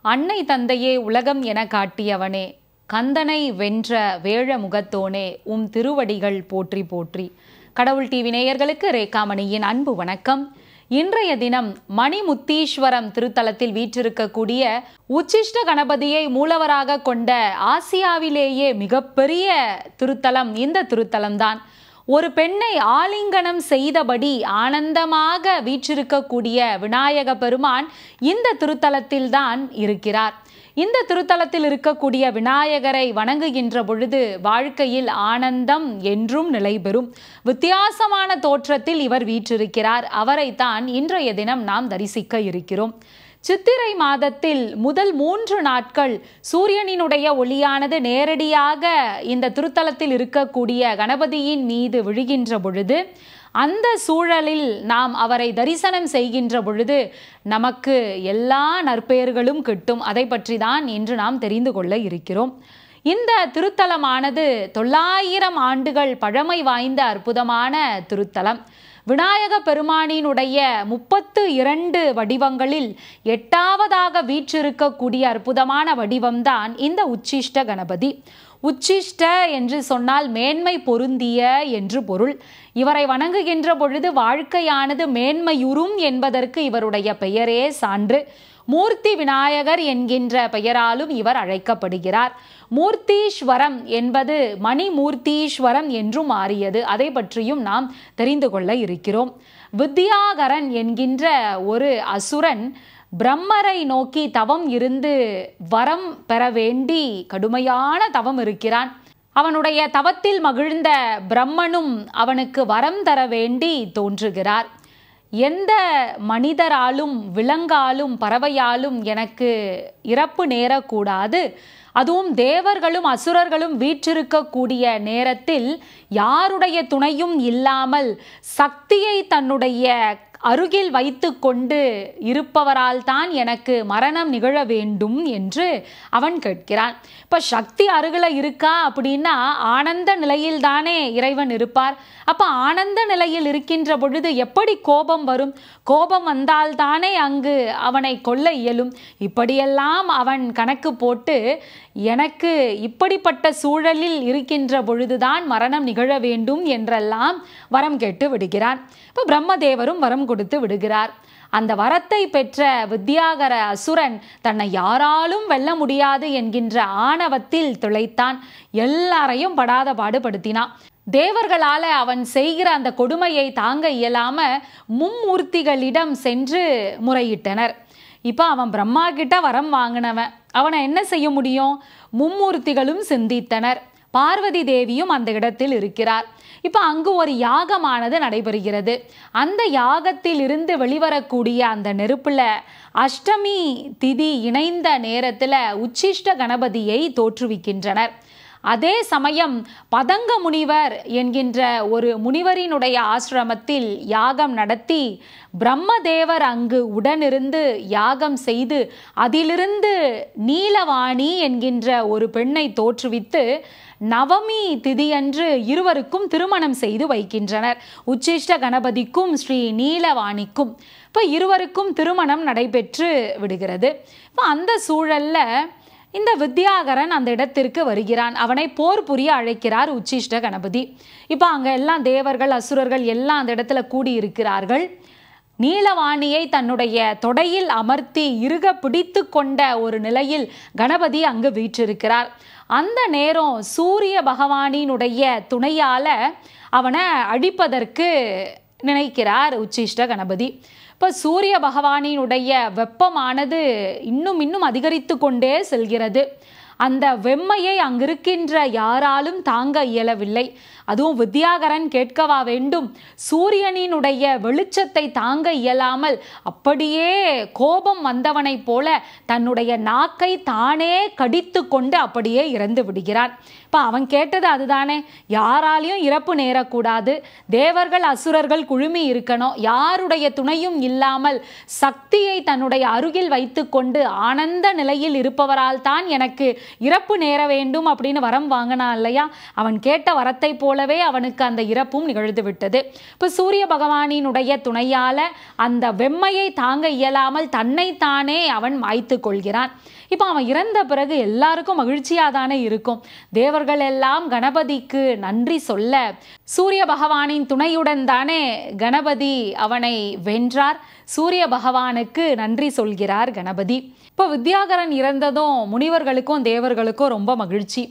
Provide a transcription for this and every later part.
அன்னை தந்தையே உலகம் என காட்டியவனே, கந்தனை வென்ற வேழ முகத்தோனே, திருவடிகள் போற்றி போற்றி. கடவுள் டிவி நேயர்களுக்கு ரேகாமணியின் அன்பு வணக்கம். இன்றைய தினம் மணிமுத்தீஸ்வரம் திருத்தலத்தில் வீற்றிருக்கக்கூடிய உச்சிஷ்ட கணபதியை மூலவராக கொண்ட ஆசியாவிலேயே மிகப்பெரிய திருத்தலம் இந்த திருத்தலம்தான். ஒரு பெண்ணை ஆலிங்கனம் செய்தபடி ஆனந்தமாக வீற்றிருக்கக்கூடிய விநாயக பெருமான் இந்த திருத்தலத்தில்தான் இருக்கிறார். இந்த திருத்தலத்தில் இருக்கக்கூடிய விநாயகரை வணங்குகின்ற பொழுது வாழ்க்கையில் ஆனந்தம் என்றும் நிலை பெறும். வித்தியாசமான தோற்றத்தில் இவர் வீற்றிருக்கிறார். அவரைத்தான் இன்றைய தினம் நாம் தரிசிக்க இருக்கிறோம். சித்திரை மாதத்தில் முதல் 3 நாட்கள் சூரியனினுடைய ஒளியானது நேரடியாக இந்த திருத்தலத்தில் இருக்கக்கூடிய கணபதியின் மீது விழுகின்ற பொழுது, அந்த சூழலில் நாம் அவரை தரிசனம் செய்கின்ற பொழுது நமக்கு எல்லா நற்பெயர்களும் கிட்டும். அதை பற்றி தான் இன்று நாம் தெரிந்து கொள்ள இருக்கிறோம். இந்த திருத்தலமானது 900 ஆண்டுகள் பழமை வாய்ந்த அற்புதமான திருத்தலம். விநாயக பெருமானினுடைய 32 வடிவங்களில் 8வதாக வீற்றிருக்கக்கூடிய அற்புதமான வடிவம்தான் இந்த உச்சிஷ்ட கணபதி. உச்சிஷ்ட என்று சொன்னால் மேன்மை பொருந்திய என்று பொருள். இவரை வணங்குகின்ற பொழுது வாழ்க்கையானது மேன்மையுறும் என்பதற்கு இவருடைய பெயரே சான்று. மூர்த்தி விநாயகர் என்கின்ற பெயராலும் இவர் அழைக்கப்படுகிறார். மூர்த்தீஸ்வரம் என்பது மணிமூர்த்தீஸ்வரம் என்றும் மாறியது. அதை பற்றியும் நாம் தெரிந்து கொள்ள இருக்கிறோம். வித்யாகரன் என்கின்ற ஒரு அசுரன் பிரம்மரை நோக்கி தவம் இருந்து வரம் பெற வேண்டி கடுமையான தவம் இருக்கிறான். அவனுடைய தவத்தில் மகிழ்ந்த பிரம்மனும் அவனுக்கு வரம் தர வேண்டி தோன்றுகிறார். எந்த மனிதராலும் விலங்காலும் பறவையாலும் எனக்கு இறப்பு நேரக்கூடாது, அதுவும் தேவர்களும் அசுரர்களும் வீற்றிருக்கக்கூடிய நேரத்தில் யாருடைய துணையும் இல்லாமல் சக்தியை தன்னுடைய அருகில் வைத்து கொண்டு இருப்பவரால் தான் எனக்கு மரணம் நிகழ வேண்டும் என்று அவன் கேட்கிறான். இப்போ சக்தி அருகில் இருக்கா அப்படின்னா ஆனந்த நிலையில் தானே இறைவன் இருப்பார். அப்போ ஆனந்த நிலையில் இருக்கின்ற பொழுது எப்படி கோபம் வரும்? கோபம் வந்தால் தானே அங்கு அவனை கொல்ல இயலும். இப்படியெல்லாம் அவன் கணக்கு போட்டு எனக்கு இப்படிப்பட்ட சூழலில் இருக்கின்ற பொழுதுதான் மரணம் நிகழ வேண்டும் என்றெல்லாம் வரம் கேட்டு விடுகிறான். இப்போ பிரம்மதேவரும் வரம் கொடுத்து விடுகிறார். அந்த வரத்தை பெற்ற வித்யாகர அசுரன் தன்னை யாராலும் வெல்ல முடியாது என்கின்ற ஆணவத்தில் திளைத்தான். எல்லாரையும் படாத பாடுபடுத்தினான். தேவர்களால அவன் செய்கிற அந்த கொடுமையை தாங்க இயலாம மும்மூர்த்திகளிடம் சென்று முறையிட்டனர். இப்போ அவன் பிரம்மா கிட்ட வரம் வாங்கினவன், அவனை என்ன செய்ய முடியும்? மும்மூர்த்திகளும் சிந்தித்தனர். பார்வதி தேவியும் அந்த இடத்தில் இருக்கிறார். இப்போ அங்கு ஒரு யாகமானது நடைபெறுகிறது. அந்த யாகத்தில் இருந்து வெளிவரக்கூடிய அந்த நெருப்புல அஷ்டமி திதி இணைந்த நேரத்தில் உச்சிஷ்ட கணபதியை தோற்றுவிக்கின்றனர். அதே சமயம் பதங்க முனிவர் என்கின்ற ஒரு முனிவரினுடைய ஆசிரமத்தில் யாகம் நடத்தி பிரம்மதேவர் அங்கு உடனிருந்து யாகம் செய்து அதிலிருந்து நீலவாணி என்கின்ற ஒரு பெண்ணை தோற்றுவித்து நவமி திதியன்று இருவருக்கும் திருமணம் செய்து வைக்கின்றனர். உச்சிஷ்ட கணபதிக்கும் ஸ்ரீ நீலவாணிக்கும். இப்போ இருவருக்கும் திருமணம் நடைபெற்று விடுகிறது. இப்போ அந்த சூழல்ல இந்த வித்யாகரன் அந்த இடத்திற்கு வருகிறான். அவனை போர் புரிய அழைக்கிறார் உச்சிஷ்ட கணபதி. இப்போ அங்கே எல்லாம் தேவர்கள் அசுரர்கள் எல்லாம் அந்த இடத்துல கூடி இருக்கிறார்கள். நீலவாணியை தன்னுடைய தொடையில் அமர்த்தி இறுக பிடித்து கொண்ட ஒரு நிலையில் கணபதி அங்கு வீற்றிருக்கிறார். அந்த நேரம் சூரிய பகவானினுடைய துணையால அவனை அழிப்பதற்கு நினைக்கிறார் உச்சிஷ்ட கணபதி. இப்போ சூரிய பகவானினுடைய வெப்பமானது இன்னும் அதிகரித்து கொண்டே செல்கிறது. அந்த வெம்மையை அங்கிருக்கின்ற யாராலும் தாங்க இயலவில்லை. அதுவும் வித்யாகரன் கேட்கவா வேண்டும்? சூரியனினுடைய வெளிச்சத்தை தாங்க இயலாமல் அப்படியே கோபம் வந்தவனைப் போல தன்னுடைய நாக்கை தானே கடித்து கொண்டு அப்படியே இறந்து விடுகிறான். இப்போ அவன் கேட்டது அதுதானே, யாராலையும் இறப்பு நேரக்கூடாது, தேவர்கள் அசுரர்கள் குழுமி இருக்கணும், யாருடைய துணையும் இல்லாமல் சக்தியை தன்னுடைய அருகில் வைத்து கொண்டு ஆனந்த நிலையில் இருப்பவரால் தான் எனக்கு இறப்பு நேர வேண்டும் அப்படின்னு வரம் வாங்கினான் இல்லையா, அவன் கேட்ட வரத்தை போலவே அவனுக்கு அந்த இறப்பும் நிகழ்ந்து விட்டது. இப்போ சூரிய பகவானினுடைய துணையால அந்த வெம்மையை தாங்க இயலாமல் தன்னைத்தானே அவன் மாய்த்து கொள்கிறான். இப்போ அவன் இறந்த பிறகு எல்லாருக்கும் மகிழ்ச்சியாக தானே இருக்கும். தேவர்கள் எல்லாம் கணபதிக்கு நன்றி சொல்ல சூரிய பகவானின் துணையுடன் தானே கணபதி அவனை வென்றார். சூரிய பகவானுக்கு நன்றி சொல்கிறார் கணபதி. இப்போ வித்யாகரன் இறந்ததும் முனிவர்களுக்கும் தேவர்களுக்கும் ரொம்ப மகிழ்ச்சி.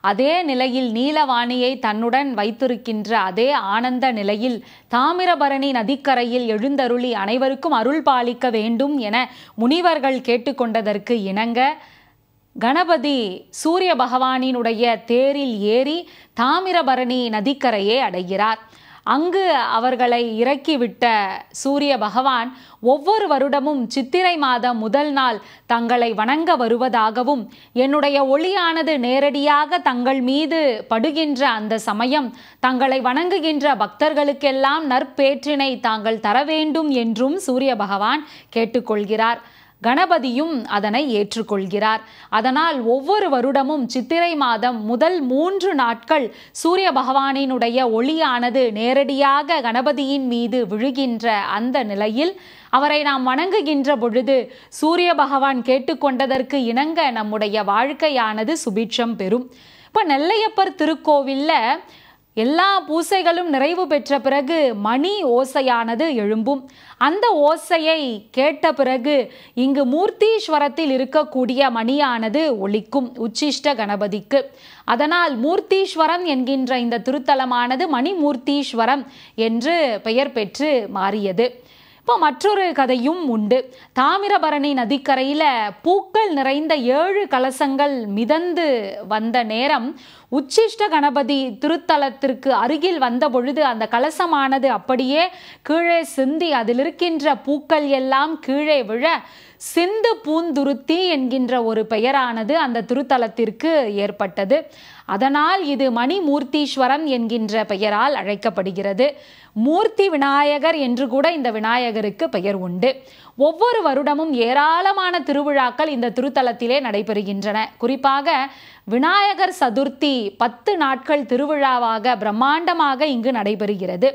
அதே நிலையில் நீலவாணியை தன்னுடன் வைத்திருக்கின்ற அதே ஆனந்த நிலையில் தாமிரபரணி நதிக்கரையில் எழுந்தருளி அனைவருக்கும் அருள் பாலிக்க வேண்டும் என முனிவர்கள் கேட்டுக்கொண்டதற்கு இணங்க கணபதி சூரிய பகவானினுடைய தேரில் ஏறி தாமிரபரணி நதிக்கரையை அடைகிறார். அங்கு அவர்களை இறக்கிவிட்ட சூரிய பகவான் ஒவ்வொரு வருடமும் சித்திரை மாதம் முதல் நாள் தங்களை வணங்க வருவதாகவும், என்னுடைய ஒளியானது நேரடியாக தங்கள் மீது படுகின்ற அந்த சமயம் தங்களை வணங்குகின்ற பக்தர்களுக்கெல்லாம் நற்பேற்றினை தாங்கள் தர வேண்டும் என்றும் சூரிய பகவான் கேட்டுக்கொள்கிறார். கணபதியும் அதனை ஏற்றுக்கொள்கிறார். அதனால் ஒவ்வொரு வருடமும் சித்திரை மாதம் முதல் 3 நாட்கள் சூரிய பகவானினுடைய ஒளியானது நேரடியாக கணபதியின் மீது விழுகின்ற அந்த நிலையில் அவரை நாம் வணங்குகின்ற பொழுது சூரிய பகவான் கேட்டுக்கொண்டதற்கு இணங்க நம்முடைய வாழ்க்கையானது சுபிட்சம் பெறும். இப்போ நெல்லையப்பர் திருக்கோவில்ல எல்லா பூசைகளும் நிறைவு பெற்ற பிறகு மணி ஓசையானது எழும்பும். அந்த ஓசையை கேட்ட பிறகு இங்கு மூர்த்தீஸ்வரத்தில் இருக்கக்கூடிய மணியானது ஒலிக்கும் உச்சிஷ்ட கணபதிக்கு. அதனால் மூர்த்தீஸ்வரம் என்கின்ற இந்த திருத்தலமானது மணிமூர்த்தீஸ்வரம் என்று பெயர் பெற்று மாறியது. இப்போ மற்றொரு கதையும் உண்டு. தாமிரபரணி நதிக்கரையில் பூக்கள் நிறைந்த 7 கலசங்கள் மிதந்து வந்த நேரம் உச்சிஷ்ட கணபதி திருத்தலத்திற்கு அருகில் வந்த பொழுது அந்த கலசமானது அப்படியே கீழே சிந்தி அதில் இருக்கின்ற பூக்கள் எல்லாம் கீழே விழ சிந்து பூந்துருத்தி என்கின்ற ஒரு பெயரானது அந்த திருத்தலத்திற்கு ஏற்பட்டது. அதனால் இது மணிமூர்த்தீஸ்வரம் என்கின்ற பெயரால் அழைக்கப்படுகிறது. மூர்த்தி விநாயகர் என்று கூட இந்த விநாயகருக்கு பெயர் உண்டு. ஒவ்வொரு வருடமும் ஏராளமான திருவிழாக்கள் இந்த திருத்தலத்திலே நடைபெறுகின்றன. குறிப்பாக விநாயகர் சதுர்த்தி 10 நாட்கள் திருவிழாவாக பிரம்மாண்டமாக இங்கு நடைபெறுகிறது.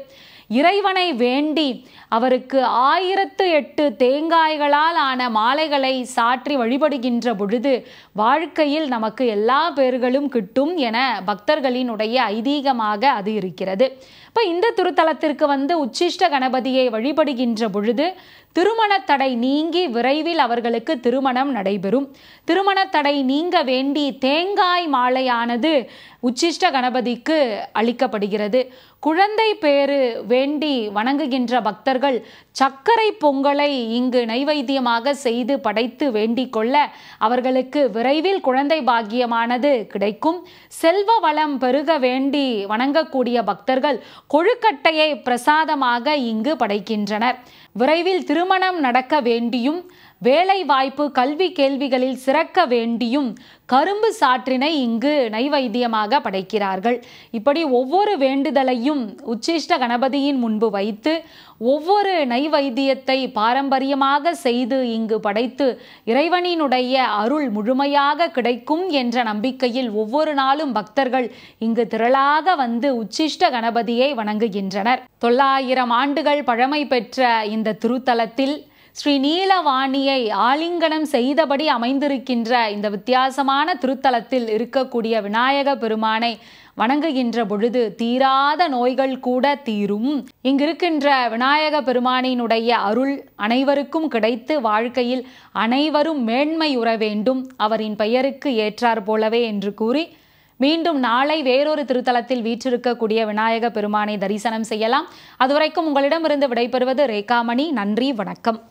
இறைவனை வேண்டி அவருக்கு 1008 தேங்காய்களால் ஆன மாலைகளை சாற்றி வழிபடுகின்ற பொழுது வாழ்க்கையில் நமக்கு எல்லா பேர்களும் கிட்டும் என பக்தர்களினுடைய ஐதீகமாக அது இருக்கிறது. இப்போ இந்த திருத்தலத்திற்கு வந்து உச்சிஷ்ட கணபதியை வழிபடுகின்ற பொழுது திருமண தடை நீங்கி விரைவில் அவர்களுக்கு திருமணம் நடைபெறும். திருமண தடை நீங்க வேண்டி தேங்காய் மாலையானது உச்சிஷ்ட கணபதிக்கு அளிக்கப்படுகிறது. குழந்தை பேறு வேண்டி வணங்குகின்ற பக்தர்கள் சர்க்கரை பொங்கலை இங்கு நைவேத்தியமாக செய்து படைத்து வேண்டிக் கொள்ள அவர்களுக்கு விரைவில் குழந்தை பாக்கியமானது கிடைக்கும். செல்வ வளம் பெருக வேண்டி வணங்கக்கூடிய பக்தர்கள் கொழுக்கட்டையை பிரசாதமாக இங்கு படைக்கின்றனர். விரைவில் திருமணம் நடக்க வேண்டியும் வேலை வாய்ப்பு கல்வி கேள்விகளில் சிறக்க வேண்டியும் கரும்பு சாற்றினை இங்கு நைவேத்தியமாக படைக்கிறார்கள். இப்படி ஒவ்வொரு வேண்டுதலையும் உச்சிஷ்ட கணபதியின் முன்பு வைத்து ஒவ்வொரு நைவேத்தியத்தை பாரம்பரியமாக செய்து இங்கு படைத்து இறைவனினுடைய அருள் முழுமையாக கிடைக்கும் என்ற நம்பிக்கையில் ஒவ்வொரு நாளும் பக்தர்கள் இங்கு திரளாக வந்து உச்சிஷ்ட கணபதியை வணங்குகின்றனர். 900 ஆண்டுகள் பழமை பெற்ற இந்த திருத்தலத்தில் ஸ்ரீ நீலவாணியை ஆலிங்கனம் செய்தபடி அமைந்திருக்கின்ற இந்த வித்தியாசமான திருத்தலத்தில் இருக்கக்கூடிய விநாயக பெருமானை வணங்குகின்ற பொழுது தீராத நோய்கள் கூட தீரும். இங்கிருக்கின்ற விநாயக பெருமானினுடைய அருள் அனைவருக்கும் கிடைத்து வாழ்க்கையில் அனைவரும் மேன்மையுற வேண்டும், அவரின் பெயருக்கு ஏற்றார் போலவே என்று கூறி மீண்டும் நாளை வேறொரு திருத்தலத்தில் வீற்றிருக்கக்கூடிய விநாயக பெருமானை தரிசனம் செய்யலாம். அதுவரைக்கும் உங்களிடமிருந்து விடைபெறுவது ரேகாமணி. நன்றி, வணக்கம்.